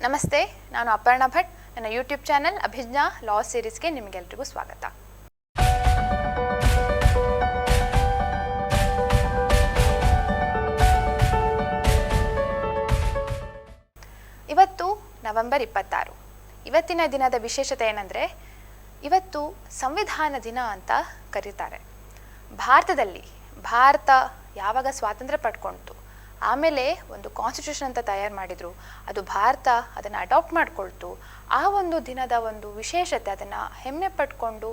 ನಮಸ್ತೆ, ನಾನು ಅಪರ್ಣ ಭಟ್. ನನ್ನ ಯೂಟ್ಯೂಬ್ ಚಾನೆಲ್ ಅಭಿಜ್ಞಾ ಲಾ ಸೀರೀಸ್ಗೆ ನಿಮಗೆಲ್ಲರಿಗೂ ಸ್ವಾಗತ. ಇವತ್ತು ನವೆಂಬರ್ 26. ಇವತ್ತಿನ ದಿನದ ವಿಶೇಷತೆ ಏನಂದರೆ, ಇವತ್ತು ಸಂವಿಧಾನ ದಿನ ಅಂತ ಕರೀತಾರೆ. ಭಾರತ ಯಾವಾಗ ಸ್ವಾತಂತ್ರ್ಯ ಪಡ್ಕೊಳ್ತು, ಆಮೇಲೆ ಒಂದು ಕಾನ್ಸ್ಟಿಟ್ಯೂಷನ್ ಅಂತ ತಯಾರು ಮಾಡಿದರು. ಅದು ಭಾರತ ಅದನ್ನು ಅಡಾಪ್ಟ್ ಮಾಡಿಕೊಳ್ತು. ಆ ಒಂದು ದಿನದ ಒಂದು ವಿಶೇಷತೆ, ಅದನ್ನು ಹೆಮ್ಮೆ ಪಟ್ಕೊಂಡು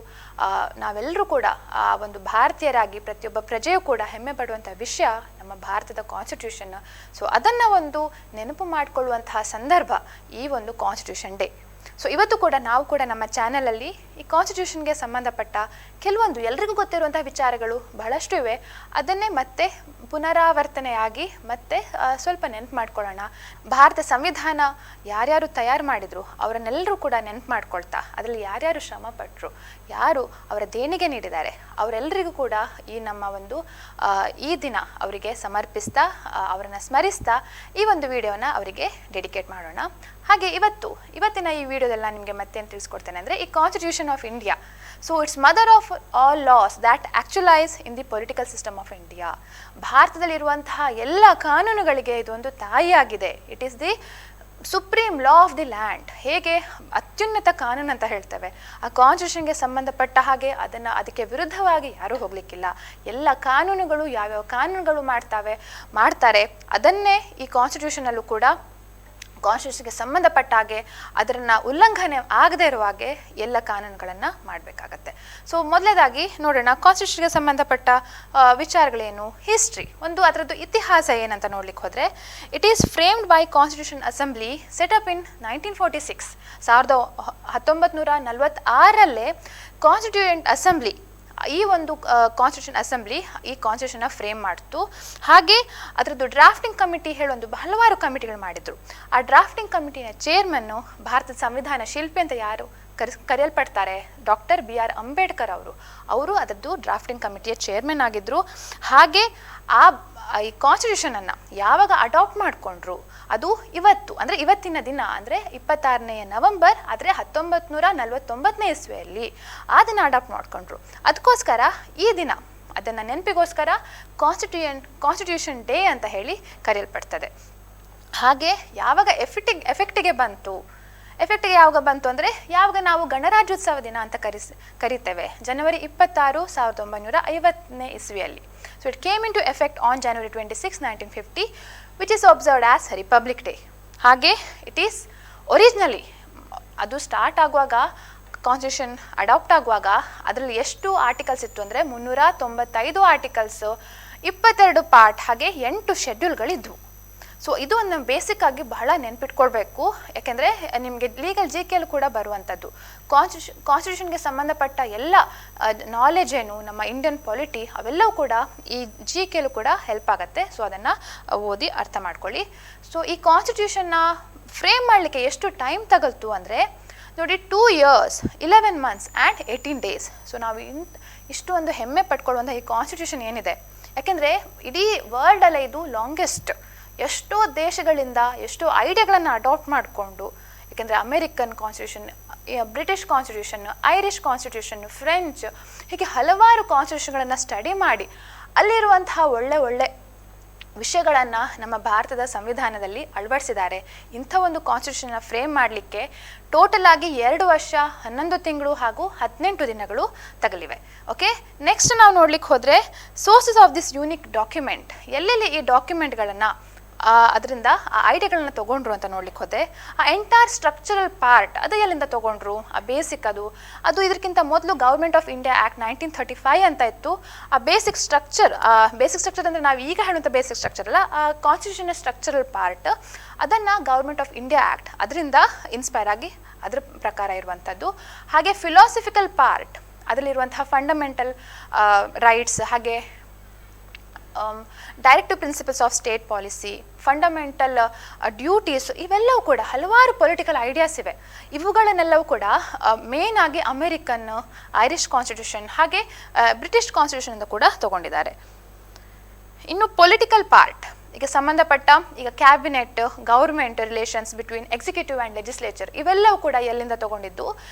ನಾವೆಲ್ಲರೂ ಕೂಡ ಆ ಒಂದು ಭಾರತೀಯರಾಗಿ ಪ್ರತಿಯೊಬ್ಬ ಪ್ರಜೆಯೂ ಕೂಡ ಹೆಮ್ಮೆ ಪಡುವಂಥ ವಿಷಯ ನಮ್ಮ ಭಾರತದ ಕಾನ್ಸ್ಟಿಟ್ಯೂಷನ್. ಸೊ ಅದನ್ನು ಒಂದು ನೆನಪು ಮಾಡಿಕೊಳ್ಳುವಂತಹ ಸಂದರ್ಭ ಈ ಒಂದು ಕಾನ್ಸ್ಟಿಟ್ಯೂಷನ್ ಡೇ. ಸೊ ಇವತ್ತು ಕೂಡ ನಾವು ಕೂಡ ನಮ್ಮ ಚಾನಲಲ್ಲಿ ಈ ಕಾನ್ಸ್ಟಿಟ್ಯೂಷನ್ಗೆ ಸಂಬಂಧಪಟ್ಟ ಕೆಲವೊಂದು ಎಲ್ರಿಗೂ ಗೊತ್ತಿರುವಂಥ ವಿಚಾರಗಳು ಬಹಳಷ್ಟು ಇವೆ. ಅದನ್ನೇ ಮತ್ತೆ ಪುನರಾವರ್ತನೆಯಾಗಿ ಮತ್ತೆ ಸ್ವಲ್ಪ ನೆನಪು ಮಾಡ್ಕೊಳ್ಳೋಣ. ಭಾರತ ಸಂವಿಧಾನ ಯಾರ್ಯಾರು ತಯಾರು ಮಾಡಿದ್ರು ಅವರನ್ನೆಲ್ಲರೂ ಕೂಡ ನೆನಪು ಮಾಡ್ಕೊಳ್ತಾ, ಅದರಲ್ಲಿ ಯಾರ್ಯಾರು ಶ್ರಮ ಪಟ್ಟರು, ಯಾರು ಅವರ ದೇಣಿಗೆ ನೀಡಿದ್ದಾರೆ, ಅವರೆಲ್ಲರಿಗೂ ಕೂಡ ಈ ನಮ್ಮ ಒಂದು ಈ ದಿನ ಅವರಿಗೆ ಸಮರ್ಪಿಸ್ತಾ, ಅವರನ್ನು ಸ್ಮರಿಸ್ತಾ ಈ ಒಂದು ವಿಡಿಯೋನ ಅವರಿಗೆ ಡೆಡಿಕೇಟ್ ಮಾಡೋಣ. ಹಾಗೆ ಇವತ್ತಿನ ಈ ವಿಡಿಯೋದಲ್ಲಿ ನಾನು ನಿಮಗೆ ಮತ್ತೇನು ತಿಳಿಸ್ಕೊಡ್ತೇನೆ ಅಂದರೆ, ಈ constitution of India, so it's mother of all laws that actualise in the political system of India. ಭಾರತದಲ್ಲಿರುವಂತಹ ಎಲ್ಲ ಕಾನೂನುಗಳಿಗೆ ಇದೊಂದು ತಾಯಿಯಾಗಿದೆ. It is the supreme law of the land. ಹೇಗೆ ಅತ್ಯುನ್ನತ ಕಾನೂನು ಅಂತ ಹೇಳ್ತೇವೆ, ಆ ಕಾನ್ಸ್ಟಿಟ್ಯೂಷನ್ಗೆ ಸಂಬಂಧಪಟ್ಟ ಹಾಗೆ ಅದಕ್ಕೆ ವಿರುದ್ಧವಾಗಿ ಯಾರೂ ಹೋಗಲಿಕ್ಕಿಲ್ಲ. ಎಲ್ಲ ಕಾನೂನುಗಳು ಯಾವ್ಯಾವ ಕಾನೂನುಗಳು ಮಾಡ್ತಾರೆ ಅದನ್ನೇ ಈ ಕಾನ್ಸ್ಟಿಟ್ಯೂಷನಲ್ಲೂ ಕೂಡ ಕಾನ್ಸ್ಟಿಟ್ಯೂಷನ್ಗೆ ಸಂಬಂಧಪಟ್ಟ ಹಾಗೆ ಅದನ್ನು ಉಲ್ಲಂಘನೆ ಆಗದೇ ಇರುವ ಹಾಗೆ ಎಲ್ಲ ಕಾನೂನುಗಳನ್ನು ಮಾಡಬೇಕಾಗತ್ತೆ. ಸೊ ಮೊದಲನೇದಾಗಿ ನೋಡೋಣ, ಕಾನ್ಸ್ಟಿಟ್ಯೂಷನ್ಗೆ ಸಂಬಂಧಪಟ್ಟ ವಿಚಾರಗಳೇನು, ಹಿಸ್ಟ್ರಿ, ಒಂದು ಅದರದ್ದು ಇತಿಹಾಸ ಏನಂತ ನೋಡ್ಲಿಕ್ಕೆ ಹೋದರೆ, it is framed by constitution assembly set up in 1946. 1946 constituent assembly ಈ ಒಂದು ಕಾನ್ಸ್ಟಿಟ್ಯೂಷನ್ ಅಸೆಂಬ್ಲಿ ಈ ಕಾನ್ಸ್ಟಿಟ್ಯೂಷನ್ನ ಫ್ರೇಮ್ ಮಾಡ್ತು. ಹಾಗೆ ಅದರದ್ದು ಡ್ರಾಫ್ಟಿಂಗ್ ಕಮಿಟಿ ಹೇಳೊಂದು ಹಲವಾರು ಕಮಿಟಿಗಳು ಮಾಡಿದರು. ಆ ಡ್ರಾಫ್ಟಿಂಗ್ ಕಮಿಟಿಯ ಚೇರ್ಮನ್ನು ಭಾರತದ ಸಂವಿಧಾನ ಶಿಲ್ಪಿ ಅಂತ ಯಾರು ಕರೆಯಲ್ಪಡ್ತಾರೆ, ಡಾಕ್ಟರ್ BR ಅಂಬೇಡ್ಕರ್ ಅವರು ಅದರದ್ದು ಡ್ರಾಫ್ಟಿಂಗ್ ಕಮಿಟಿಯ ಚೇರ್ಮನ್ ಆಗಿದ್ದರು. ಹಾಗೆ ಈ ಕಾನ್ಸ್ಟಿಟ್ಯೂಷನನ್ನು ಯಾವಾಗ ಅಡಾಪ್ಟ್ ಮಾಡಿಕೊಂಡ್ರು ಅದು ಇವತ್ತು, ಅಂದರೆ ಇವತ್ತಿನ ದಿನ ಅಂದರೆ 26ನೇ ನವೆಂಬರ್, ಆದರೆ 1949ನೇ ಇಸ್ವಿಯಲ್ಲಿ ಅದನ್ನು ಅಡಾಪ್ಟ್ ಮಾಡಿಕೊಂಡ್ರು. ಅದಕ್ಕೋಸ್ಕರ ಈ ದಿನ ಅದನ್ನು ನೆನಪಿಗೋಸ್ಕರ ಕಾನ್ಸ್ಟಿಟ್ಯೂಷನ್ ಡೇ ಅಂತ ಹೇಳಿ ಕರೆಯಲ್ಪಡ್ತದೆ. ಹಾಗೆ ಯಾವಾಗ ಎಫೆಕ್ಟಿಗೆ ಬಂತು ಅಂದರೆ ಯಾವಾಗ ನಾವು ಗಣರಾಜ್ಯೋತ್ಸವ ದಿನ ಅಂತ ಕರಿತೇವೆ, ಜನವರಿ 26, 1950ನೇ ಇಸ್ವಿಯಲ್ಲಿ. So it came into effect on January 26, 1950, which is observed as Republic Day. ಹಾಗೆ ಇಟ್ ಈಸ್ ಒರಿಜಿನಲಿ ಅದು ಸ್ಟಾರ್ಟ್ ಆಗುವಾಗ, ಕಾನ್ಸ್ಟಿಟ್ಯೂಷನ್ ಅಡಾಪ್ಟ್ ಆಗುವಾಗ ಅದರಲ್ಲಿ ಎಷ್ಟು ಆರ್ಟಿಕಲ್ಸ್ ಇತ್ತು ಅಂದರೆ 395 ಆರ್ಟಿಕಲ್ಸು, 22 ಪಾರ್ಟ್, ಹಾಗೆ 8 ಶೆಡ್ಯೂಲ್ಗಳಿದ್ವು. ಸೊ ಇದು ಒಂದು ಬೇಸಿಕ್ ಆಗಿ ಬಹಳ ನೆನ್ಪಿಟ್ಕೊಳ್ಬೇಕು, ಯಾಕೆಂದರೆ ನಿಮಗೆ ಲೀಗಲ್ GKಯಲ್ಲೂ ಕೂಡ ಬರುವಂಥದ್ದು. ಕಾನ್ಸ್ಟಿಟ್ಯೂಷನ್ಗೆ ಸಂಬಂಧಪಟ್ಟ ಎಲ್ಲ ನಾಲೆಜ್ ಏನು, ನಮ್ಮ ಇಂಡಿಯನ್ ಪಾಲಿಟಿ, ಅವೆಲ್ಲವೂ ಕೂಡ ಈ GKಯಲ್ಲೂ ಕೂಡ ಹೆಲ್ಪ್ ಆಗುತ್ತೆ. ಸೊ ಅದನ್ನು ಓದಿ ಅರ್ಥ ಮಾಡ್ಕೊಳ್ಳಿ. ಸೊ ಈ ಕಾನ್ಸ್ಟಿಟ್ಯೂಷನ್ನ ಫ್ರೇಮ್ ಮಾಡಲಿಕ್ಕೆ ಎಷ್ಟು ಟೈಮ್ ತಗಲ್ತು ಅಂದರೆ ನೋಡಿ, 2 years, 11 months and 18 days. So ನಾವು ಇಷ್ಟು ಒಂದು ಹೆಮ್ಮೆ ಪಟ್ಕೊಳ್ಳುವಂಥ ಈ ಕಾನ್ಸ್ಟಿಟ್ಯೂಷನ್ ಏನಿದೆ, ಯಾಕೆಂದರೆ ಇಡೀ ವರ್ಲ್ಡಲ್ಲೇ ಇದು ಲಾಂಗೆಸ್ಟ್. ಎಷ್ಟೋ ದೇಶಗಳಿಂದ ಎಷ್ಟೋ ಐಡಿಯಾಗಳನ್ನು ಅಡಾಪ್ಟ್ ಮಾಡಿಕೊಂಡು, ಯಾಕೆಂದರೆ American constitution, British constitution, Irish constitution, French, ಹೀಗೆ ಹಲವಾರು ಕಾನ್ಸ್ಟಿಟ್ಯೂಷನ್ಗಳನ್ನು ಸ್ಟಡಿ ಮಾಡಿ ಅಲ್ಲಿರುವಂತಹ ಒಳ್ಳೆ ವಿಷಯಗಳನ್ನು ನಮ್ಮ ಭಾರತದ ಸಂವಿಧಾನದಲ್ಲಿ ಅಳವಡಿಸಿದ್ದಾರೆ. ಇಂಥ ಒಂದು ಕಾನ್ಸ್ಟಿಟ್ಯೂಷನ್ನ ಫ್ರೇಮ್ ಮಾಡಲಿಕ್ಕೆ ಟೋಟಲ್ ಆಗಿ 2 ವರ್ಷ 11 ತಿಂಗಳು ಹಾಗೂ 18 ದಿನಗಳು ತಗಲಿವೆ. ಓಕೆ, ನೆಕ್ಸ್ಟ್ ನಾವು ನೋಡ್ಲಿಕ್ಕೆ ಹೋದರೆ sources of this unique document, ಎಲ್ಲೆಲ್ಲಿ ಈ ಡಾಕ್ಯುಮೆಂಟ್ಗಳನ್ನು ಅದರಿಂದ ಆ ಐಡಿಯಾಗಳನ್ನ ತೊಗೊಂಡ್ರು ಅಂತ ನೋಡ್ಲಿಕ್ಕೆ ಹೋದೆ. ಆ ಎಂಟೈರ್ ಸ್ಟ್ರಕ್ಚರಲ್ ಪಾರ್ಟ್ ಅದು ಎಲ್ಲಿಂದ ತೊಗೊಂಡ್ರು, ಆ ಬೇಸಿಕ್ ಅದು ಇದಕ್ಕಿಂತ ಮೊದಲು ಗೌರ್ಮೆಂಟ್ ಆಫ್ ಇಂಡಿಯಾ ಆ್ಯಕ್ಟ್ 1935 ಅಂತ ಇತ್ತು. ಆ ಬೇಸಿಕ್ ಸ್ಟ್ರಕ್ಚರ್ ಅಂದರೆ ನಾವು ಈಗ ಹೇಳುವಂಥ ಬೇಸಿಕ್ ಸ್ಟ್ರಕ್ಚರ್ ಅಲ್ಲ, ಆ ಕಾನ್ಸ್ಟಿಟ್ಯೂಷನ್ ಸ್ಟ್ರಕ್ಚರಲ್ ಪಾರ್ಟ್ ಅದನ್ನು ಗೌರ್ಮೆಂಟ್ ಆಫ್ ಇಂಡಿಯಾ ಆ್ಯಕ್ಟ್ ಅದರಿಂದ ಇನ್ಸ್ಪೈರ್ ಆಗಿ ಅದರ ಪ್ರಕಾರ ಇರುವಂಥದ್ದು. ಹಾಗೆ ಫಿಲಾಸಫಿಕಲ್ ಪಾರ್ಟ್ ಅದರಲ್ಲಿರುವಂತಹ ಫಂಡಮೆಂಟಲ್ ರೈಟ್ಸ್, ಹಾಗೆ directive principles of state policy, fundamental duties, ಇವೆಲ್ಲವೂ ಕೂಡ ಹಲವಾರು ಪೊಲಿಟಿಕಲ್ ಐಡಿಯಾಸ್ ಇವೆ. ಇವುಗಳನ್ನೆಲ್ಲವೂ ಕೂಡ ಮೇನ್ ಆಗಿ ಅಮೇರಿಕನ್, ಐರಿಷ್ ಕಾನ್ಸ್ಟಿಟ್ಯೂಷನ್ ಹಾಗೆ ಬ್ರಿಟಿಷ್ ಕಾನ್ಸ್ಟಿಟ್ಯೂಷನ್ ಕೂಡ ತಗೊಂಡಿದ್ದಾರೆ. ಇನ್ನು ಪೊಲಿಟಿಕಲ್ ಪಾರ್ಟ್ ಈಗ ಸಂಬಂಧಪಟ್ಟ ಈಗ cabinet, government relations between executive and legislature ಇವೆಲ್ಲವೂ ಕೂಡ ಎಲ್ಲಿಂದ ತಗೊಂಡಿದ್ದು?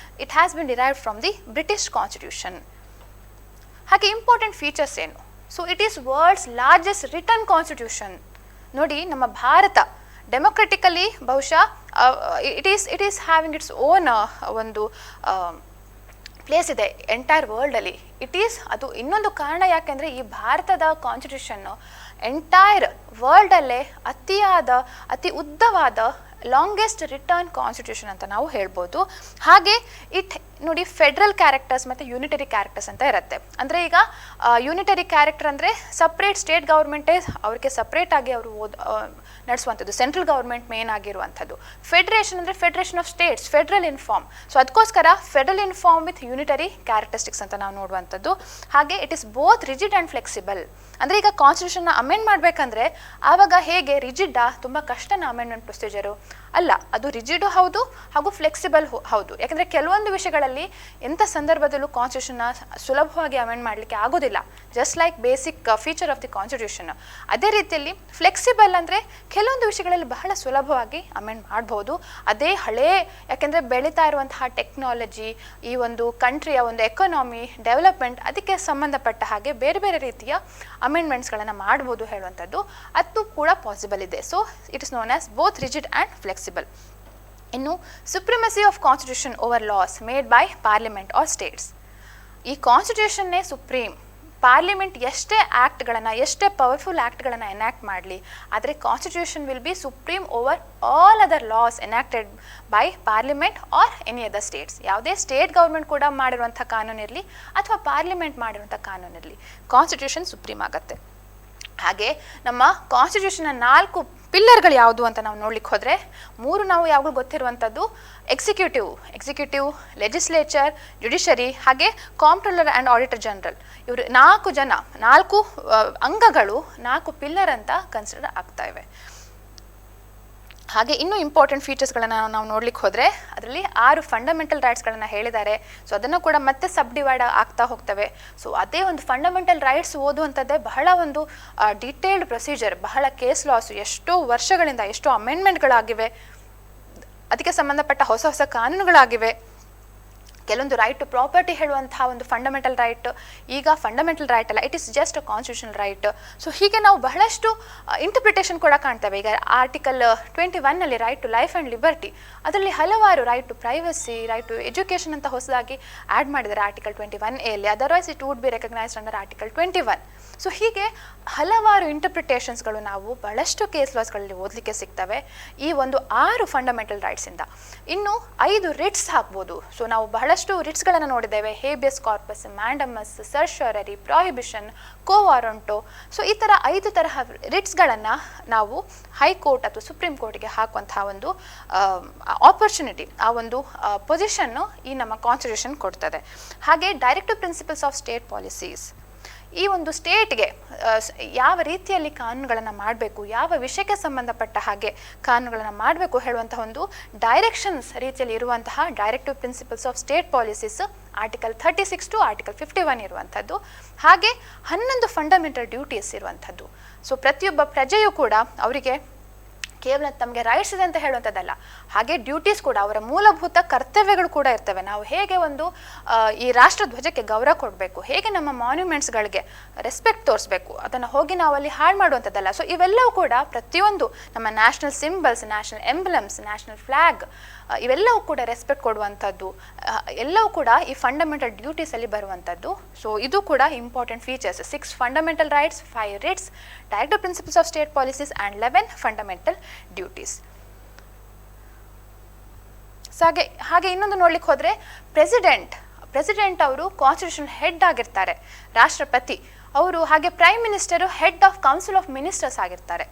It has been derived from the British constitution. ಹಾಗೆ ಇಂಪಾರ್ಟೆಂಟ್ ಫೀಚರ್ಸ್ ಏನು? So it is world's largest written constitution. ನೋಡಿ, ನಮ್ಮ ಭಾರತ ಡೆಮೊಕ್ರೆಟಿಕಲಿ ಬಹುಶಃ it is having its own ಒಂದು ಪ್ಲೇಸ್ ಇದೆ ಎಂಟೈರ್ ವರ್ಲ್ಡಲ್ಲಿ. ಅದು ಇನ್ನೊಂದು ಕಾರಣ ಯಾಕೆಂದರೆ ಈ ಭಾರತದ ಕಾನ್ಸ್ಟಿಟ್ಯೂಷನ್ನು ಎಂಟೈರ್ ವರ್ಲ್ಡಲ್ಲೇ ಅತಿ ಉದ್ದವಾದ ಲಾಂಗೆಸ್ಟ್ ರಿಟರ್ನ್ ಕಾನ್ಸ್ಟಿಟ್ಯೂಷನ್ ಅಂತ ನಾವು ಹೇಳ್ಬೋದು. ಹಾಗೆ ನೋಡಿ, ಫೆಡ್ರಲ್ ಕ್ಯಾರೆಕ್ಟರ್ಸ್ ಮತ್ತು ಯೂನಿಟರಿ ಕ್ಯಾರೆಕ್ಟರ್ಸ್ ಅಂತ ಇರುತ್ತೆ. ಅಂದರೆ ಈಗ ಯೂನಿಟರಿ ಕ್ಯಾರೆಕ್ಟರ್ ಅಂದರೆ ಸಪ್ರೇಟ್ ಸ್ಟೇಟ್ ಗೌರ್ಮೆಂಟೇ ಅವ್ರಿಗೆ ಸಪ್ರೇಟಾಗಿ ಅವರು ನಡೆಸುವಂಥದ್ದು, ಸೆಂಟ್ರಲ್ ಗೌರ್ಮೆಂಟ್ ಮೇನ್ ಆಗಿರುವಂಥದ್ದು. ಫೆಡರೇಷನ್ ಅಂದರೆ federation of states, federal in form. So ಅದಕ್ಕೋಸ್ಕರ federal in form with unitary characteristics ಅಂತ ನಾವು ನೋಡುವಂಥದ್ದು. ಹಾಗೆ it is both rigid and flexible. ಅಂದರೆ ಈಗ ಕಾನ್ಸ್ಟಿಟ್ಯೂಷನ್ನ ಅಮೆಂಡ್ ಮಾಡಬೇಕಂದ್ರೆ ಆವಾಗ ಹೇಗೆ ರಿಜಿಡ್ಡಾ, ತುಂಬ ಕಷ್ಟನ ಅಮೆಂಡ್ಮೆಂಟ್ ಪ್ರೊಸೀಜರು ಅಲ್ಲ, ಅದು ರಿಜಿಡು ಹೌದು ಹಾಗೂ ಫ್ಲೆಕ್ಸಿಬಲ್ ಹೌದು. ಯಾಕಂದರೆ ಕೆಲವೊಂದು ವಿಷಯಗಳಲ್ಲಿ ಎಂಥ ಸಂದರ್ಭದಲ್ಲೂ ಕಾನ್ಸ್ಟಿಟ್ಯೂಷನ್ನ ಸುಲಭವಾಗಿ ಅಮೆಂಡ್ ಮಾಡಲಿಕ್ಕೆ ಆಗೋದಿಲ್ಲ, just like basic feature of the constitution. ಅದೇ ರೀತಿಯಲ್ಲಿ ಫ್ಲೆಕ್ಸಿಬಲ್ ಅಂದರೆ ಕೆಲವೊಂದು ವಿಷಯಗಳಲ್ಲಿ ಬಹಳ ಸುಲಭವಾಗಿ ಅಮೆಂಡ್ ಮಾಡ್ಬೋದು. ಅದೇ ಯಾಕೆಂದರೆ ಬೆಳೀತಾ ಇರುವಂತಹ ಟೆಕ್ನಾಲಜಿ, ಈ ಒಂದು ಕಂಟ್ರಿಯ ಒಂದು ಎಕಾನಮಿ ಡೆವಲಪ್ಮೆಂಟ್, ಅದಕ್ಕೆ ಸಂಬಂಧಪಟ್ಟ ಹಾಗೆ ಬೇರೆ ಬೇರೆ ರೀತಿಯ ಅಮೆಂಡ್ಮೆಂಟ್ಸ್ಗಳನ್ನು ಮಾಡ್ಬೋದು ಹೇಳುವಂಥದ್ದು, ಅದು ಕೂಡ ಪಾಸಿಬಲ್ ಇದೆ. So it is known as both rigid and flexible. ಇನ್ನು supremacy of constitution over laws made by parliament or states. ಈ ಕಾನ್ಸ್ಟಿಟ್ಯೂಷನ್ನೇ ಸುಪ್ರೀಂ. ಪಾರ್ಲಿಮೆಂಟ್ ಎಷ್ಟೇ ಪವರ್ಫುಲ್ ಆ್ಯಕ್ಟ್ಗಳನ್ನು ಎನ್ಯಾಕ್ಟ್ ಮಾಡಲಿ, ಆದರೆ constitution will be supreme over all other laws enacted by parliament or any other states. ಯಾವುದೇ state government ಕೂಡ ಮಾಡಿರುವಂಥ ಕಾನೂನಿರಲಿ ಅಥವಾ ಪಾರ್ಲಿಮೆಂಟ್ ಮಾಡಿರುವಂಥ ಕಾನೂನಿರಲಿ, ಕಾನ್ಸ್ಟಿಟ್ಯೂಷನ್ ಸುಪ್ರೀಂ ಆಗುತ್ತೆ. ಹಾಗೆ ನಮ್ಮ ಕಾನ್ಸ್ಟಿಟ್ಯೂಷನ್ನ 4 ಪಿಲ್ಲರ್ಗಳು ಯಾವುದು ಅಂತ ನಾವು ನೋಡ್ಲಿಕ್ಕೆ ಹೋದರೆ, 3 ನಾವು ಯಾವಾಗಲೂ ಗೊತ್ತಿರುವಂಥದ್ದು: ಎಕ್ಸಿಕ್ಯೂಟಿವ್, ಲೆಜಿಸ್ಲೇಚರ್, ಜುಡಿಷರಿ, ಹಾಗೆ ಕಾಂಪ್ಟ್ರೋಲರ್ ಆ್ಯಂಡ್ ಆಡಿಟರ್ ಜನರಲ್. ಇವರು 4 ಅಂಗಗಳು 4 ಪಿಲ್ಲರ್ ಅಂತ ಕನ್ಸಿಡರ್ ಆಗ್ತಾ ಇವೆ. ಹಾಗೆ ಇನ್ನೂ ಇಂಪಾರ್ಟೆಂಟ್ ಫೀಚರ್ಸ್ಗಳನ್ನು ನಾವು ನೋಡ್ಲಿಕ್ಕೆ ಹೋದರೆ ಅದರಲ್ಲಿ 6 ಫಂಡಮೆಂಟಲ್ ರೈಟ್ಸ್ಗಳನ್ನು ಹೇಳಿದ್ದಾರೆ. ಸೊ ಅದನ್ನು ಕೂಡ ಮತ್ತೆ ಸಬ್ ಡಿವೈಡ್ ಆಗ್ತಾ ಹೋಗ್ತವೆ. ಸೊ ಅದೇ ಒಂದು ಫಂಡಮೆಂಟಲ್ ರೈಟ್ಸ್ ಓದುವಂಥದ್ದೇ ಬಹಳ ಒಂದು ಡೀಟೇಲ್ಡ್ ಪ್ರೊಸೀಜರ್, ಬಹಳ ಕೇಸ್ ಲಾಸ್, ಎಷ್ಟೋ ವರ್ಷಗಳಿಂದ ಎಷ್ಟೋ ಅಮೆಂಡ್ಮೆಂಟ್ಗಳಾಗಿವೆ, ಅದಕ್ಕೆ ಸಂಬಂಧಪಟ್ಟ ಹೊಸ ಕಾನೂನುಗಳಾಗಿವೆ. ಕೆಲವೊಂದು ರೈಟ್ ಟು ಪ್ರಾಪರ್ಟಿ ಹೇಳುವಂತಹ ಒಂದು ಫಂಡಮೆಂಟಲ್ ರೈಟ್ ಈಗ ಫಂಡಮೆಂಟಲ್ ರೈಟ್ ಅಲ್ಲ, it is just a constitutional right. So ಹೀಗೆ ನಾವು ಬಹಳಷ್ಟು ಇಂಟರ್ಪ್ರಿಟೇಷನ್ ಕೂಡ ಕಾಣ್ತೇವೆ. ಈಗ ಆರ್ಟಿಕಲ್ 21ನಲ್ಲಿ right to life and liberty, ಅದರಲ್ಲಿ ಹಲವಾರು right to privacy, right to education ಅಂತ ಹೊಸದಾಗಿ ಆ್ಯಡ್ ಮಾಡಿದ್ದಾರೆ article 21A. Otherwise it would be recognised under article 21. So ಹೀಗೆ ಹಲವಾರು ಇಂಟರ್ಪ್ರಿಟೇಷನ್ಸ್ಗಳು ನಾವು ಬಹಳಷ್ಟು ಕೇಸ್ ಲಾಸ್ಗಳಲ್ಲಿ ಓದಲಿಕ್ಕೆ ಸಿಗ್ತವೆ ಈ ಒಂದು 6 ಫಂಡಮೆಂಟಲ್ ರೈಟ್ಸಿಂದ. ಇನ್ನು 5 ರಿಟ್ಸ್ ಹಾಕ್ಬೋದು. ಸೊ ನಾವು ಬಹಳಷ್ಟು ರಿಟ್ಸ್ಗಳನ್ನು ನೋಡಿದ್ದೇವೆ: ಹೇಬಿಯಸ್ ಕಾರ್ಪಸ್, ಮ್ಯಾಂಡಮಸ್, ಸರ್ಶರರಿ, ಪ್ರಾಹಿಬಿಷನ್, ಕೋ ವಾರಂಟೋ. ಸೊ ಈ ಥರ 5 ತರಹ ರಿಟ್ಸ್ಗಳನ್ನು ನಾವು ಹೈಕೋರ್ಟ್ ಅಥವಾ ಸುಪ್ರೀಂ ಕೋರ್ಟ್ಗೆ ಹಾಕುವಂತಹ ಒಂದು ಆಪರ್ಚುನಿಟಿ, ಆ ಒಂದು ಪೊಸಿಷನ್ನು ಈ ನಮ್ಮ ಕಾನ್ಸ್ಟಿಟ್ಯೂಷನ್ ಕೊಡ್ತದೆ. ಹಾಗೆ directive principles of state policies, ಈ ಒಂದು ಸ್ಟೇಟ್ಗೆ ಯಾವ ರೀತಿಯಲ್ಲಿ ಕಾನೂನುಗಳನ್ನು ಮಾಡಬೇಕು, ಯಾವ ವಿಷಯಕ್ಕೆ ಸಂಬಂಧಪಟ್ಟ ಹಾಗೆ ಕಾನೂನುಗಳನ್ನು ಮಾಡಬೇಕು ಹೇಳುವಂತಹ ಒಂದು ಡೈರೆಕ್ಷನ್ಸ್ ರೀತಿಯಲ್ಲಿ ಇರುವಂತಹ directive principles of state policies article 36 to article 51 ಇರುವಂಥದ್ದು. ಹಾಗೆ 11 ಫಂಡಮೆಂಟಲ್ ಡ್ಯೂಟೀಸ್ ಇರುವಂಥದ್ದು. ಸೊ ಪ್ರತಿಯೊಬ್ಬ ಪ್ರಜೆಯೂ ಕೂಡ ಅವರಿಗೆ ಕೇವಲ ತಮಗೆ ರೈಟ್ಸ್ ಇದೆ ಅಂತ ಹೇಳುವಂಥದ್ದಲ್ಲ, ಹಾಗೆ ಡ್ಯೂಟೀಸ್ ಕೂಡ, ಅವರ ಮೂಲಭೂತ ಕರ್ತವ್ಯಗಳು ಕೂಡ ಇರ್ತವೆ. ನಾವು ಹೇಗೆ ಒಂದು ಈ ರಾಷ್ಟ್ರ ಧ್ವಜಕ್ಕೆ ಗೌರವ ಕೊಡಬೇಕು, ಹೇಗೆ ನಮ್ಮ ಮಾನ್ಯುಮೆಂಟ್ಸ್ಗಳಿಗೆ ರೆಸ್ಪೆಕ್ಟ್ ತೋರಿಸ್ಬೇಕು, ಅದನ್ನು ಹೋಗಿ ನಾವು ಅಲ್ಲಿ ಹಾಳು ಮಾಡುವಂಥದ್ದಲ್ಲ. ಸೊ ಇವೆಲ್ಲವೂ ಕೂಡ ಪ್ರತಿಯೊಂದು ನಮ್ಮ national symbols, national emblems, national flag, ಇವೆಲ್ಲವೂ ಕೂಡ ರೆಸ್ಪೆಕ್ಟ್ ಕೊಡುವಂಥದ್ದು, ಎಲ್ಲವೂ ಕೂಡ ಈ ಫಂಡಮೆಂಟಲ್ ಡ್ಯೂಟೀಸಲ್ಲಿ ಬರುವಂಥದ್ದು. ಸೊ ಇದು ಕೂಡ important features: 6 fundamental rights, 5 Ritz, directive principles of state policies and 11 fundamental duties. ಹಾಗೆ ಇನ್ನೊಂದು ನೋಡ್ಲಿಕ್ಕೆ ಹೋದರೆ ಪ್ರೆಸಿಡೆಂಟ್ ಅವರು ಕಾನ್ಸ್ಟಿಟ್ಯೂಷನ್ ಹೆಡ್ ಆಗಿರ್ತಾರೆ, ರಾಷ್ಟ್ರಪತಿ ಅವರು. ಹಾಗೆ prime minister head of council of ministers ಆಗಿರ್ತಾರೆ.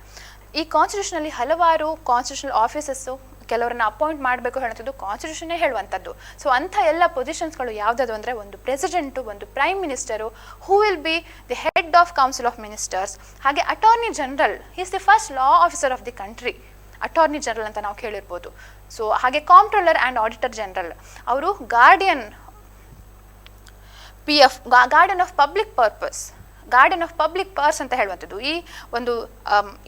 ಈ ಕಾನ್ಸ್ಟಿಟ್ಯೂಷನಲ್ಲಿ ಹಲವಾರು ಕಾನ್ಸ್ಟಿಟ್ಯೂಷನಲ್ ಆಫೀಸಸ್ಸು ಕೆಲವರನ್ನ ಅಪಾಯಿಂಟ್ ಮಾಡಬೇಕು ಹೇಳುವಂಥದ್ದು ಕಾನ್ಸ್ಟಿಟ್ಯೂಷನ್ನೇ ಹೇಳುವಂಥದ್ದು. ಸೊ ಅಂಥ ಎಲ್ಲ ಪೊಸಿಷನ್ಸ್ಗಳು ಯಾವುದಾದ್ರು ಅಂದರೆ ಒಂದು ಪ್ರೆಸಿಡೆಂಟು, ಒಂದು prime minister, who will be the head of council of ministers. ಹಾಗೆ attorney general, is the first law officer of the country, attorney general ಅಂತ ನಾವು ಕೇಳಿರ್ಬೋದು. ಸೊ ಹಾಗೆ ಕಾಂಪ್ಟ್ರೋಲರ್ ಆ್ಯಂಡ್ ಆಡಿಟರ್ ಜನರಲ್, ಅವರು guardian of public purpose. Guardian of public purse ಅಂತ ಹೇಳುವಂಥದ್ದು. ಈ ಒಂದು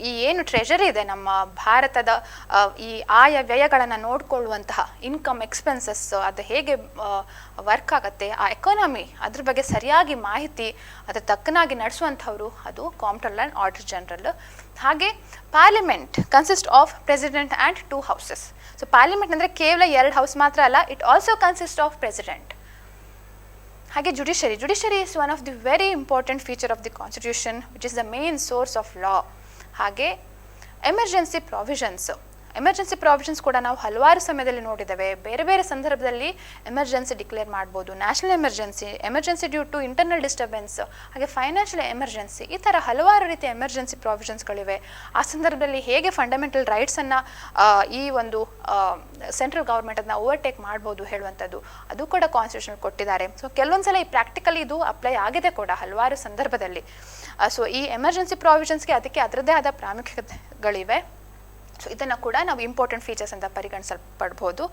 ಈ ಏನು ಟ್ರೆಜರಿ ಇದೆ ನಮ್ಮ ಭಾರತದ, ಈ ಆಯ ವ್ಯಯಗಳನ್ನು ನೋಡಿಕೊಳ್ಳುವಂತಹ ಇನ್ಕಮ್ ಎಕ್ಸ್ಪೆನ್ಸಸ್ ಅದು ಹೇಗೆ ವರ್ಕ್ ಆಗುತ್ತೆ, ಆ ಎಕಾನಮಿ ಅದ್ರ ಬಗ್ಗೆ ಸರಿಯಾಗಿ ಮಾಹಿತಿ ಅದರ ತಕ್ಕನಾಗಿ ನಡೆಸುವಂಥವ್ರು ಅದು ಕಾಂಪ್ಟ್ರೋಲರ್ ಆ್ಯಂಡ್ ಆಡಿಟರ್ ಜನರಲ್. ಹಾಗೆ parliament consist of president and 2 houses. So parliament ಅಂದರೆ ಕೇವಲ 2 ಹೌಸ್ ಮಾತ್ರ ಅಲ್ಲ, it also consist of president. ಹಾಗೆ judiciary is one of the very important feature of the constitution which is the main source of law. ಹಾಗೆ emergency provisions ಕೂಡ ನಾವು ಹಲವಾರು ಸಮಯದಲ್ಲಿ ನೋಡಿದ್ದೇವೆ. ಬೇರೆ ಬೇರೆ ಸಂದರ್ಭದಲ್ಲಿ ಎಮರ್ಜೆನ್ಸಿ ಡಿಕ್ಲೇರ್ ಮಾಡ್ಬೋದು, national emergency due to internal disturbance, ಹಾಗೆ ಫೈನಾನ್ಷಿಯಲ್ ಎಮರ್ಜೆನ್ಸಿ, ಈ ಥರ ಹಲವಾರು ರೀತಿಯ ಎಮರ್ಜೆನ್ಸಿ ಪ್ರಾವಿಷನ್ಸ್ಗಳಿವೆ. ಆ ಸಂದರ್ಭದಲ್ಲಿ ಹೇಗೆ ಫಂಡಮೆಂಟಲ್ ರೈಟ್ಸನ್ನು ಈ ಒಂದು ಸೆಂಟ್ರಲ್ ಗೌರ್ಮೆಂಟ್ ಅದನ್ನ ಓವರ್ಟೇಕ್ ಮಾಡ್ಬೋದು ಹೇಳುವಂಥದ್ದು ಅದು ಕೂಡ ಕಾನ್ಸ್ಟಿಟ್ಯೂಷನ್ ಕೊಟ್ಟಿದ್ದಾರೆ. ಸೊ ಕೆಲವೊಂದ್ಸಲ ಈ ಪ್ರಾಕ್ಟಿಕಲಿ ಇದು ಅಪ್ಲೈ ಆಗಿದೆ ಕೂಡ ಹಲವಾರು ಸಂದರ್ಭದಲ್ಲಿ. ಸೊ ಈ ಎಮರ್ಜೆನ್ಸಿ ಪ್ರಾವಿಷನ್ಸ್ಗೆ ಅದಕ್ಕೆ ಅದರದ್ದೇ ಆದ ಪ್ರಾಮುಖ್ಯತೆಗಳಿವೆ. ಸೊ ಇದನ್ನು ಕೂಡ ನಾವು ಇಂಪಾರ್ಟೆಂಟ್ ಫೀಚರ್ಸ್ ಅಂತ ಪರಿಗಣಿಸಲ್ಪಡ್ಬೋದು.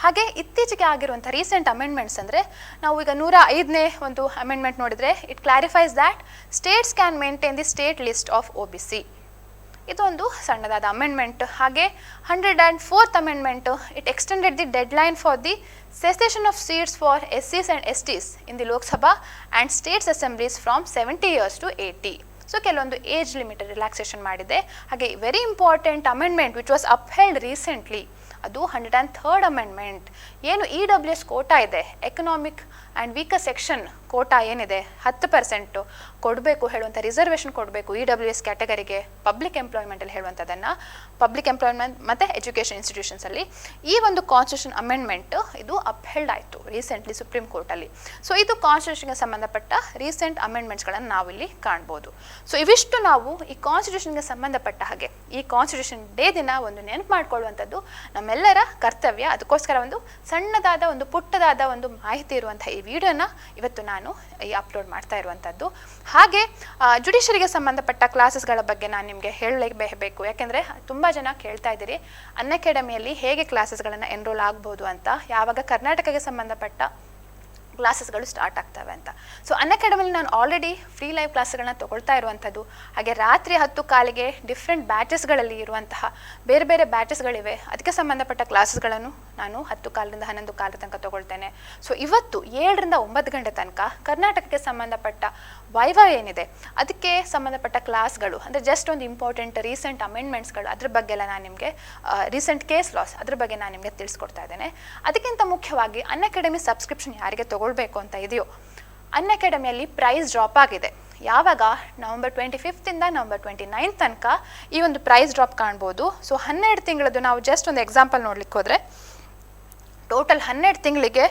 ಹಾಗೆ ಇತ್ತೀಚೆಗೆ ಆಗಿರುವಂಥ ರೀಸೆಂಟ್ ಅಮೆಂಡ್ಮೆಂಟ್ಸ್ ಅಂದರೆ ನಾವು ಈಗ 105ನೇ ಒಂದು ಅಮೆಂಡ್ಮೆಂಟ್ ನೋಡಿದರೆ it clarifies that States can maintain the state list of OBC. ಇದೊಂದು ಸಣ್ಣದಾದ ಅಮೆಂಡ್ಮೆಂಟ್. ಹಾಗೆ 104th amendment it extended the deadline for the cessation of seats for SCs and STs in the Lok Sabha and states assemblies from 70 years to 80. So ಕೆಲವೊಂದು age limit relaxation ಮಾಡಿದೆ. ಹಾಗೆ very important amendment which was upheld recently ಅದು 103rd amendment. ಏನು EWS quota ಇದೆ, economic and weaker section quota ಏನಿದೆ 10% ಕೊಡಬೇಕು ಹೇಳುವಂಥ reservation ಕೊಡಬೇಕು EWS ಕ್ಯಾಟಗರಿಗೆ ಪಬ್ಲಿಕ್ ಎಂಪ್ಲಾಯ್ಮೆಂಟಲ್ಲಿ ಹೇಳುವಂಥದ್ದನ್ನು, ಪಬ್ಲಿಕ್ ಎಂಪ್ಲಾಯ್ಮೆಂಟ್ ಮತ್ತು ಎಜುಕೇಷನ್ ಇನ್ಸ್ಟಿಟ್ಯೂಷನ್ಸಲ್ಲಿ ಈ ಒಂದು ಕಾನ್ಸ್ಟಿಟ್ಯೂಷನ್ ಅಮೆಂಡ್ಮೆಂಟ್ ಇದು ಅಪ್ಹೆಲ್ಡ್ ಆಯಿತು ರೀಸೆಂಟ್ಲಿ ಸುಪ್ರೀಂ ಕೋರ್ಟಲ್ಲಿ. ಸೊ ಇದು ಕಾನ್ಸ್ಟಿಟ್ಯೂಷನ್ಗೆ ಸಂಬಂಧಪಟ್ಟ ರೀಸೆಂಟ್ ಅಮೆಂಡ್ಮೆಂಟ್ಸ್ಗಳನ್ನು ನಾವಿಲ್ಲಿ ಕಾಣ್ಬೋದು. ಸೊ ಇವಿಷ್ಟು ನಾವು ಈ ಕಾನ್ಸ್ಟಿಟ್ಯೂಷನ್ಗೆ ಸಂಬಂಧಪಟ್ಟ ಹಾಗೆ ಈ ಕಾನ್ಸ್ಟಿಟ್ಯೂಷನ್ ಡೇ ದಿನ ಒಂದು ನೆನಪು ಮಾಡ್ಕೊಳ್ಳುವಂಥದ್ದು ನಮ್ಮೆಲ್ಲರ ಕರ್ತವ್ಯ. ಅದಕ್ಕೋಸ್ಕರ ಒಂದು ಸಣ್ಣದಾದ ಒಂದು ಪುಟ್ಟದಾದ ಒಂದು ಮಾಹಿತಿ ಇರುವಂಥ ಈ ವಿಡಿಯೋನ ಇವತ್ತು ನಾನು ಅಪ್ಲೋಡ್ ಮಾಡ್ತಾ ಇರುವಂಥದ್ದು. ಹಾಗೆ ಜುಡಿಷರಿಗೆ ಸಂಬಂಧಪಟ್ಟ ಕ್ಲಾಸಸ್ಗಳ ಬಗ್ಗೆ ನಾನು ನಿಮಗೆ ಹೇಳಲೇಬೇಕು. ಯಾಕೆಂದರೆ ತುಂಬ ಜನ ಕೇಳ್ತಾ ಇದ್ದೀರಿ ಅನ್ಅಕಾಡೆಮಿಯಲ್ಲಿ ಹೇಗೆ ಕ್ಲಾಸಸ್ಗಳನ್ನು ಎನ್ರೋಲ್ ಆಗ್ಬೋದು ಅಂತ, ಯಾವಾಗ ಕರ್ನಾಟಕಕ್ಕೆ ಸಂಬಂಧಪಟ್ಟ ಕ್ಲಾಸಸ್ಗಳು ಸ್ಟಾರ್ಟ್ ಆಗ್ತವೆ ಅಂತ. ಸೊ ಅನ್ಅಕಾಡೆಮಿಯಲ್ಲಿ ನಾನು ಆಲ್ರೆಡಿ ಫ್ರೀ ಲೈವ್ ಕ್ಲಾಸ್ಗಳನ್ನ ತೊಗೊಳ್ತಾ ಇರುವಂಥದ್ದು. ಹಾಗೆ ರಾತ್ರಿ 10 ಕಾಲಿಗೆ ಡಿಫ್ರೆಂಟ್ ಬ್ಯಾಚಸ್ಗಳಲ್ಲಿ ಇರುವಂತಹ ಬೇರೆ ಬೇರೆ ಬ್ಯಾಚಸ್ಗಳಿವೆ. ಅದಕ್ಕೆ ಸಂಬಂಧಪಟ್ಟ ಕ್ಲಾಸಸ್ಗಳನ್ನು ನಾನು 10 ಕಾಲದಿಂದ 11 ಕಾಲದ ತನಕ ತೊಗೊಳ್ತೇನೆ. ಸೊ ಇವತ್ತು 7ರಿಂದ 9 ಗಂಟೆ ತನಕ ಕರ್ನಾಟಕಕ್ಕೆ ಸಂಬಂಧಪಟ್ಟ ವೈವಾ ಏನಿದೆ ಅದಕ್ಕೆ ಸಂಬಂಧಪಟ್ಟ ಕ್ಲಾಸ್ಗಳು, ಅಂದರೆ ಜಸ್ಟ್ ಒಂದು ಇಂಪಾರ್ಟೆಂಟ್ ರೀಸೆಂಟ್ ಅಮೆಂಡ್ಮೆಂಟ್ಸ್ಗಳು ಅದ್ರ ಬಗ್ಗೆಲ್ಲ ನಾನು ನಿಮಗೆ, ರೀಸೆಂಟ್ ಕೇಸ್ ಲಾಸ್ ಅದ್ರ ಬಗ್ಗೆ ನಾನು ನಿಮಗೆ ತಿಳಿಸ್ಕೊಡ್ತಾ ಇದ್ದೇನೆ. ಅದಕ್ಕಿಂತ ಮುಖ್ಯವಾಗಿ ಅನ್ಅಕಾಡೆಮಿ ಸಬ್ಸ್ಕ್ರಿಪ್ಷನ್ ಯಾರಿಗೆ ತೊಗೊಳ್ಬೇಕು ಅಂತ ಇದೆಯೋ, ಅನ್ಅಕಾಡೆಮಿಯಲ್ಲಿ ಪ್ರೈಸ್ ಡ್ರಾಪ್ ಆಗಿದೆ. ಯಾವಾಗ November 25th November 29th ತನಕ ಈ ಒಂದು ಪ್ರೈಸ್ ಡ್ರಾಪ್ ಕಾಣ್ಬೋದು. ಸೊ 12 ತಿಂಗಳದ್ದು ನಾವು ಜಸ್ಟ್ ಒಂದು ಎಕ್ಸಾಂಪಲ್ ನೋಡ್ಲಿಕ್ಕೆ ಹೋದರೆ ಟೋಟಲ್ 12 ತಿಂಗಳಿಗೆ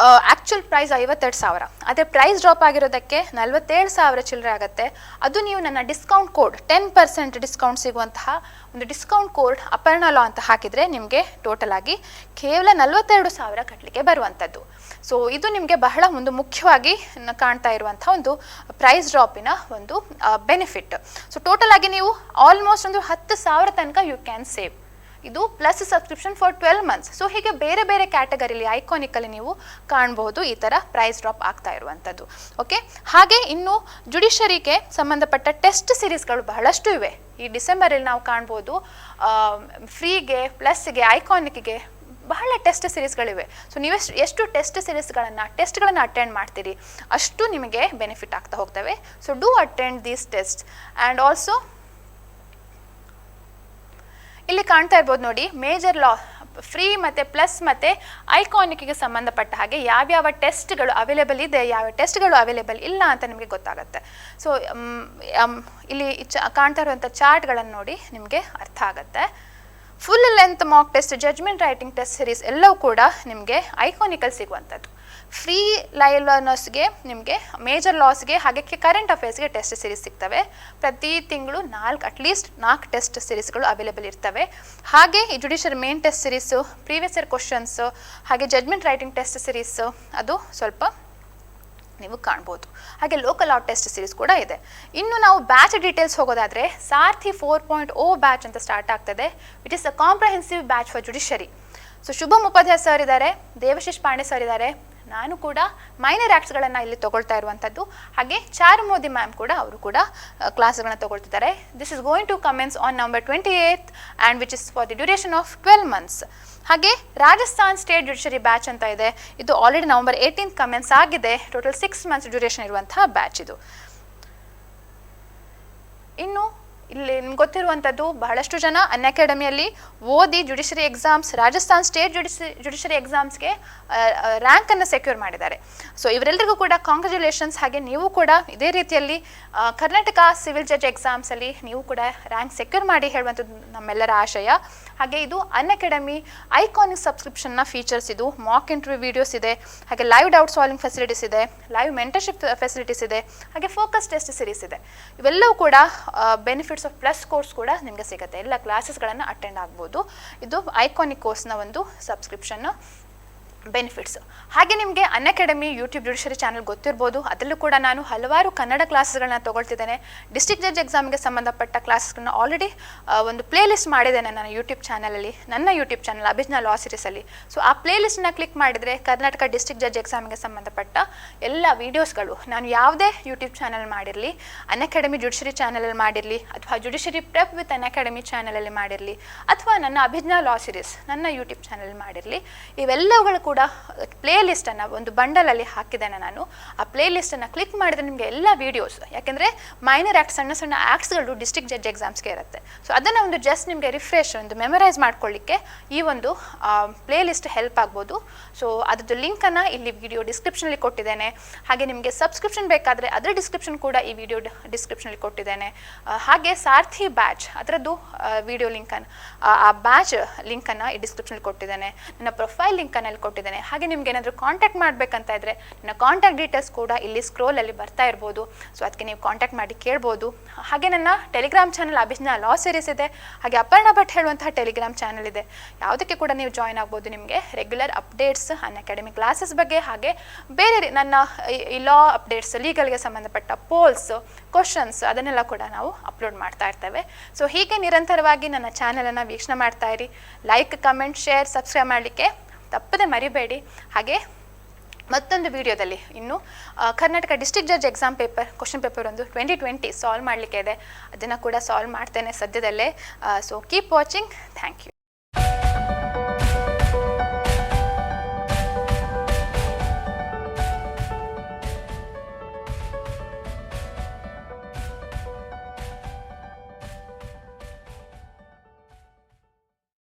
ಆ್ಯಕ್ಚುಲ್ ಪ್ರೈಸ್ 52,000, ಅದೇ ಪ್ರೈಸ್ ಡ್ರಾಪ್ ಆಗಿರೋದಕ್ಕೆ 47,000 ಚಿಲ್ಲರೆ ಆಗುತ್ತೆ. ಅದು ನೀವು ನನ್ನ ಡಿಸ್ಕೌಂಟ್ ಕೋಡ್ 10% ಡಿಸ್ಕೌಂಟ್ ಸಿಗುವಂತಹ ಒಂದು ಡಿಸ್ಕೌಂಟ್ ಕೋಡ್ ಅಪರ್ಣ ಲಾ ಅಂತ ಹಾಕಿದರೆ ನಿಮಗೆ ಟೋಟಲ್ ಆಗಿ ಕೇವಲ 42,000 ಕಟ್ಟಲಿಕ್ಕೆ ಬರುವಂಥದ್ದು. ಸೊ ಇದು ನಿಮಗೆ ಬಹಳ ಒಂದು ಮುಖ್ಯವಾಗಿ ಕಾಣ್ತಾ ಇರುವಂಥ ಒಂದು ಪ್ರೈಸ್ ಡ್ರಾಪಿನ ಒಂದು ಬೆನಿಫಿಟ್. ಸೊ ಟೋಟಲ್ ಆಗಿ ನೀವು ಆಲ್ಮೋಸ್ಟ್ ಒಂದು 10,000 ತನಕ ಯು ಕ್ಯಾನ್ ಸೇವ್. ಇದು plus subscription for 12 months. So ಹೀಗೆ ಬೇರೆ ಬೇರೆ ಕ್ಯಾಟಗರಿಲಿ ಐಕಾನಿಕಲ್ಲಿ ನೀವು ಕಾಣ್ಬೋದು ಈ ಥರ ಪ್ರೈಸ್ ಡ್ರಾಪ್ ಆಗ್ತಾ ಇರುವಂಥದ್ದು. ಓಕೆ, ಹಾಗೆ ಇನ್ನು ಜುಡಿಷರಿಗೆ ಸಂಬಂಧಪಟ್ಟ ಟೆಸ್ಟ್ ಸಿರೀಸ್ಗಳು ಬಹಳಷ್ಟು ಇವೆ. ಈ ಡಿಸೆಂಬರಲ್ಲಿ ನಾವು ಕಾಣ್ಬೋದು ಫ್ರೀಗೆ, ಪ್ಲಸ್ಗೆ, ಐಕಾನಿಕ್ಗೆ ಬಹಳ ಟೆಸ್ಟ್ ಸಿರೀಸ್ಗಳಿವೆ. ಸೊ ನೀವು ಎಷ್ಟು ಟೆಸ್ಟ್ಗಳನ್ನು ಅಟೆಂಡ್ ಮಾಡ್ತೀರಿ ಅಷ್ಟು ನಿಮಗೆ ಬೆನಿಫಿಟ್ ಆಗ್ತಾ ಹೋಗ್ತವೆ. So do attend these test. And also ಇಲ್ಲಿ ಕಾಣ್ತಾ ಇರ್ಬೋದು ನೋಡಿ, ಮೇಜರ್ ಲಾ ಫ್ರೀ ಮತ್ತು ಪ್ಲಸ್ ಮತ್ತು ಐಕಾನಿಕ್ಗೆ ಸಂಬಂಧಪಟ್ಟ ಹಾಗೆ ಯಾವ್ಯಾವ ಟೆಸ್ಟ್ಗಳು ಅವೈಲೇಬಲ್ ಇದೆ, ಯಾವ ಟೆಸ್ಟ್ಗಳು ಅವೈಲೇಬಲ್ ಇಲ್ಲ ಅಂತ ನಿಮಗೆ ಗೊತ್ತಾಗುತ್ತೆ. ಸೊ ಇಲ್ಲಿ ಕಾಣ್ತಾ ಇರುವಂಥ ಚಾರ್ಟ್ಗಳನ್ನು ನೋಡಿ ನಿಮಗೆ ಅರ್ಥ ಆಗುತ್ತೆ. Full length mock test, judgment writing test series ಎಲ್ಲವೂ ಕೂಡ ನಿಮಗೆ ಐಕಾನಿಕಲ್ಲಿ ಸಿಗುವಂಥದ್ದು. ಫ್ರೀ ಲೈವ್ ಲರ್ನರ್ಸ್ಗೆ ನಿಮಗೆ ಮೇಜರ್ ಲಾಸ್ಗೆ ಹಾಗೆ ಕರೆಂಟ್ ಅಫೇರ್ಸ್ಗೆ ಟೆಸ್ಟ್ ಸಿರೀಸ್ ಸಿಗ್ತವೆ. ಪ್ರತಿ ತಿಂಗಳು ಅಟ್ಲೀಸ್ಟ್ 4 ಟೆಸ್ಟ್ ಸಿರೀಸ್ಗಳು ಅವೈಲೇಬಲ್ ಇರ್ತವೆ. ಹಾಗೆ ಈ judiciary main test series, previous year questions, ಹಾಗೆ ಜಡ್ಜ್ಮೆಂಟ್ ರೈಟಿಂಗ್ ಟೆಸ್ಟ್ ಸಿರೀಸ್ ಅದು ಸ್ವಲ್ಪ ನೀವು ಕಾಣ್ಬೋದು. ಹಾಗೆ ಲೋಕಲ್ ಲಾವ್ ಟೆಸ್ಟ್ ಸಿರೀಸ್ ಕೂಡ ಇದೆ. ಇನ್ನು ನಾವು ಬ್ಯಾಚ್ ಡೀಟೇಲ್ಸ್ ಹೋಗೋದಾದರೆ ಸಾರ್ಥಿ 4.0 ಬ್ಯಾಚ್ ಅಂತ ಸ್ಟಾರ್ಟ್ ಆಗ್ತದೆ, which is a comprehensive batch for judiciary. So Shubham Upadhyaya sir ಇದ್ದಾರೆ, ದೇವಶಿಶ್ ಪಾಂಡೆ ಸರ್ ಇದ್ದಾರೆ, ನಾನು ಕೂಡ ಮೈನರ್ ಆ್ಯಕ್ಟ್ಸ್ಗಳನ್ನು ಇಲ್ಲಿ ತಗೊಳ್ತಾ ಇರುವಂಥದ್ದು. ಹಾಗೆ ಚಾರು ಮೋದಿ ಮ್ಯಾಮ್ ಕೂಡ ಅವರು ಕೂಡ ಕ್ಲಾಸ್ಗಳನ್ನ ತಗೊಳ್ತಿದ್ದಾರೆ. This is going to commence on November 28th and which is for the duration of 12 months. ಹಾಗೆ ರಾಜಸ್ಥಾನ್ ಸ್ಟೇಟ್ ಜುಡಿಷರಿ ಬ್ಯಾಚ್ ಅಂತ ಇದೆ, ಇದು ಆಲ್ರೆಡಿ November 18th ಕಮೆನ್ಸ್ ಆಗಿದೆ. ಟೋಟಲ್ 6 months ಡ್ಯೂರೇಷನ್ ಇರುವಂತಹ ಬ್ಯಾಚ್ ಇದು. ಇನ್ನು ಇಲ್ಲಿ ನಿಮ್ಗೆ ಗೊತ್ತಿರುವಂಥದ್ದು ಬಹಳಷ್ಟು ಜನ ಅನ್ಅಕಾಡೆಮಿಯಲ್ಲಿ ಓದಿ judiciary exams, Rajasthan state judiciary ಎಕ್ಸಾಮ್ಸ್ಗೆ ರ್ಯಾಂಕನ್ನು ಸೆಕ್ಯೂರ್ ಮಾಡಿದ್ದಾರೆ. ಸೊ ಇವರೆಲ್ಲರಿಗೂ ಕೂಡ ಕಾಂಗ್ರ್ಯಾಚುಲೇಷನ್ಸ್. ಹಾಗೆ ನೀವು ಕೂಡ ಇದೇ ರೀತಿಯಲ್ಲಿ ಕರ್ನಾಟಕ ಸಿವಿಲ್ ಜಡ್ಜ್ ಎಕ್ಸಾಮ್ಸಲ್ಲಿ ನೀವು ಕೂಡ ರ್ಯಾಂಕ್ ಸೆಕ್ಯೂರ್ ಮಾಡಿ ಹೇಳುವಂಥದ್ದು ನಮ್ಮೆಲ್ಲರ ಆಶಯ. ಹಾಗೆ ಇದು ಅನ್ಅಕಾಡೆಮಿ ಐಕಾನಿಕ್ ಸಬ್ಸ್ಕ್ರಿಪ್ಷನ್ನ ಫೀಚರ್ಸ್. ಇದು ಮಾಕ್ ಇಂಟರ್ವ್ಯೂ ವೀಡಿಯೋಸ್ ಇದೆ, ಹಾಗೆ ಲೈವ್ ಡೌಟ್ ಸಾಲ್ವಿಂಗ್ ಫೆಸಿಲಿಟೀಸ್ ಇದೆ, ಲೈವ್ ಮೆಂಟರ್ಶಿಪ್ ಫೆಸಿಲಿಟೀಸ್ ಇದೆ, ಹಾಗೆ ಫೋಕಸ್ ಟೆಸ್ಟ್ ಸೀರೀಸ್ ಇದೆ. ಇವೆಲ್ಲವೂ ಕೂಡ ಬೆನಿಫಿಟ್ಸ್ ಆಫ್ ಪ್ಲಸ್ ಕೋರ್ಸ್ ಕೂಡ ನಿಮಗೆ ಸಿಗುತ್ತೆ. ಎಲ್ಲ ಕ್ಲಾಸಸ್ಗಳನ್ನು ಅಟೆಂಡ್ ಆಗ್ಬೋದು. ಇದು ಐಕಾನಿಕ್ ಕೋರ್ಸ್ನ ಒಂದು ಸಬ್ಸ್ಕ್ರಿಪ್ಷನ್ ಬೆನಿಫಿಟ್ಸ್. ಹಾಗೆ ನಿಮಗೆ ಅನ್ಅಕಾಡೆಮಿ ಯೂಟ್ಯೂಬ್ ಜುಡಿಷರಿ ಚಾನಲ್ ಗೊತ್ತಿರ್ಬೋದು. ಅದರಲ್ಲೂ ಕೂಡ ನಾನು ಹಲವಾರು ಕನ್ನಡ ಕ್ಲಾಸಸ್ಗಳನ್ನ ತೊಗೊಳ್ತಿದ್ದೇನೆ. ಡಿಸ್ಟ್ರಿಕ್ಟ್ ಜಡ್ಜ್ ಎಕ್ಸಾಮ್ಗೆ ಸಂಬಂಧಪಟ್ಟ ಕ್ಲಾಸಸ್ಗಳನ್ನ ಆಲ್ರೆಡಿ ಒಂದು ಪ್ಲೇ ಲಿಸ್ಟ್ ಮಾಡಿದ್ದೇನೆ ನನ್ನ ಯೂಟ್ಯೂಬ್ ಚಾನಲಲ್ಲಿ, ನನ್ನ ಯೂಟ್ಯೂಬ್ ಚಾನಲ್ ಅಭಿಜ್ಞಾ ಲಾ ಸೀರೀಸಲ್ಲಿ. ಸೊ ಆ ಪ್ಲೇ ಲಿಸ್ಟನ್ನ ಕ್ಲಿಕ್ ಮಾಡಿದರೆ ಕರ್ನಾಟಕ ಡಿಸ್ಟ್ರಿಕ್ಟ್ ಜಡ್ಜ್ ಎಕ್ಸಾಮ್ಗೆ ಸಂಬಂಧಪಟ್ಟ ಎಲ್ಲ ವೀಡಿಯೋಸ್ಗಳು ನಾನು ಯಾವುದೇ ಯೂಟ್ಯೂಬ್ ಚಾನಲ್ ಮಾಡಿರಲಿ, ಅನ್ಅಕಾಡೆಮಿ ಜುಡಿಷರಿ ಚಾನಲಲ್ಲಿ ಮಾಡಿರಲಿ, ಅಥವಾ ಜುಡಿಷರಿ ಪ್ರೆಪ್ ವಿತ್ ಅನ್ಅಕಾಡೆಮಿ ಚಾನಲಲ್ಲಿ ಮಾಡಿರಲಿ, ಅಥವಾ ನನ್ನ ಅಭಿಜ್ಞಾ ಲಾ ಸೀರೀಸ್ ನನ್ನ ಯೂಟ್ಯೂಬ್ ಚಾನಲ್ ಮಾಡಿರಲಿ, ಇವೆಲ್ಲವುಗಳು ಕೂಡ ಪ್ಲೇ ಲಿಸ್ಟನ್ನು ಒಂದು ಬಂಡಲಲ್ಲಿ ಹಾಕಿದ್ದೇನೆ ನಾನು. ಆ ಪ್ಲೇ ಲಿಸ್ಟನ್ನು ಕ್ಲಿಕ್ ಮಾಡಿದರೆ ನಿಮಗೆ ಎಲ್ಲ ವೀಡಿಯೋಸ್, ಯಾಕೆಂದರೆ ಮೈನರ್ ಆ್ಯಕ್ಟ್ ಸಣ್ಣ ಸಣ್ಣ ಆ್ಯಕ್ಟ್ಸ್ಗಳು ಡಿಸ್ಟ್ರಿಕ್ಟ್ ಜಡ್ಜ್ ಎಕ್ಸಾಮ್ಸ್ಗೆ ಇರುತ್ತೆ. ಸೊ ಅದನ್ನು ಒಂದು ಜಸ್ಟ್ ನಿಮಗೆ ರಿಫ್ರೆಶ್ ಒಂದು ಮೆಮರೈಸ್ ಮಾಡ್ಕೊಳ್ಳಿಕ್ಕೆ ಈ ಒಂದು ಪ್ಲೇ ಲಿಸ್ಟ್ ಹೆಲ್ಪ್ ಆಗ್ಬೋದು. ಸೊ ಅದ್ರದ್ದು ಲಿಂಕನ್ನು ಇಲ್ಲಿ ವಿಡಿಯೋ ಡಿಸ್ಕ್ರಿಪ್ಷನಲ್ಲಿ ಕೊಟ್ಟಿದ್ದೇನೆ. ಹಾಗೆ ನಿಮಗೆ ಸಬ್ಸ್ಕ್ರಿಪ್ಷನ್ ಬೇಕಾದರೆ ಅದರ ಡಿಸ್ಕ್ರಿಪ್ಷನ್ ಕೂಡ ಈ ವಿಡಿಯೋ ಡಿಸ್ಕ್ರಿಪ್ಷನಲ್ಲಿ ಕೊಟ್ಟಿದ್ದೇನೆ. ಹಾಗೆ ಸಾರ್ಥಿ ಬ್ಯಾಚ್ ಅದರದ್ದು ವಿಡಿಯೋ ಲಿಂಕನ್ನು, ಆ ಬ್ಯಾಚ್ ಲಿಂಕನ್ನು ಈ ಡಿಸ್ಕ್ರಿಪ್ಷನಲ್ಲಿ ಕೊಟ್ಟಿದ್ದೇನೆ. ನನ್ನ ಪ್ರೊಫೈಲ್ ಲಿಂಕನ್ನು ಇಲ್ಲಿ ಕೊಟ್ಟಿದ್ದೇನೆ. ಹಾಗೆ ನಿಮ್ಗೆ ಏನಾದರೂ ಕಾಂಟ್ಯಾಕ್ಟ್ ಮಾಡಬೇಕಂತ ಇದ್ದರೆ ನನ್ನ ಕಾಂಟ್ಯಾಕ್ಟ್ ಡೀಟೇಲ್ಸ್ ಕೂಡ ಇಲ್ಲಿ ಸ್ಕ್ರೋಲಲ್ಲಿ ಬರ್ತಾ ಇರ್ಬೋದು. ಸೊ ಅದಕ್ಕೆ ನೀವು ಕಾಂಟ್ಯಾಕ್ಟ್ ಮಾಡಿ ಕೇಳ್ಬೋದು. ಹಾಗೆ ನನ್ನ ಟೆಲಿಗ್ರಾಮ್ ಚಾನಲ್ ಅಭಿಜ್ಞಾ ಲಾ ಸೀರೀಸ್ ಇದೆ, ಹಾಗೆ ಅಪರ್ಣ ಭಟ್ ಹೇಳುವಂತಹ ಟೆಲಿಗ್ರಾಮ್ ಚಾನಲ್ ಇದೆ. ಯಾವುದಕ್ಕೆ ಕೂಡ ನೀವು ಜಾಯ್ನ್ ಆಗ್ಬೋದು. ನಿಮಗೆ ರೆಗ್ಯುಲರ್ ಅಪ್ಡೇಟ್ಸ್ ಅನ್ಅಕಾಡೆಮಿ ಕ್ಲಾಸಸ್ ಬಗ್ಗೆ, ಹಾಗೆ ಬೇರೆ ನನ್ನ ಈ ಲಾ ಅಪ್ಡೇಟ್ಸ್, ಲೀಗಲ್ಗೆ ಸಂಬಂಧಪಟ್ಟ ಪೋಲ್ಸ್, ಕ್ವಶನ್ಸ್ ಅದನ್ನೆಲ್ಲ ಕೂಡ ನಾವು ಅಪ್ಲೋಡ್ ಮಾಡ್ತಾ ಇರ್ತೇವೆ. ಸೊ ಹೀಗೆ ನಿರಂತರವಾಗಿ ನನ್ನ ಚಾನಲನ್ನು ವೀಕ್ಷಣೆ ಮಾಡ್ತಾ ಇರಿ. ಲೈಕ್, ಕಮೆಂಟ್, ಶೇರ್, ಸಬ್ಸ್ಕ್ರೈಬ್ ಮಾಡಲಿಕ್ಕೆ ತಪ್ಪದೆ ಮರಿಬೇಡಿ. ಹಾಗೆ ಮತ್ತೊಂದು ವಿಡಿಯೋದಲ್ಲಿ ಇನ್ನು Karnataka district judge exam question paper ಒಂದು 2020 ಸಾಲ್ವ್ ಮಾಡಲಿಕ್ಕೆ ಇದೆ. ಅದನ್ನು ಕೂಡ ಸಾಲ್ವ್ ಮಾಡ್ತೇನೆ ಸದ್ಯದಲ್ಲೇ. So keep watching. Thank you.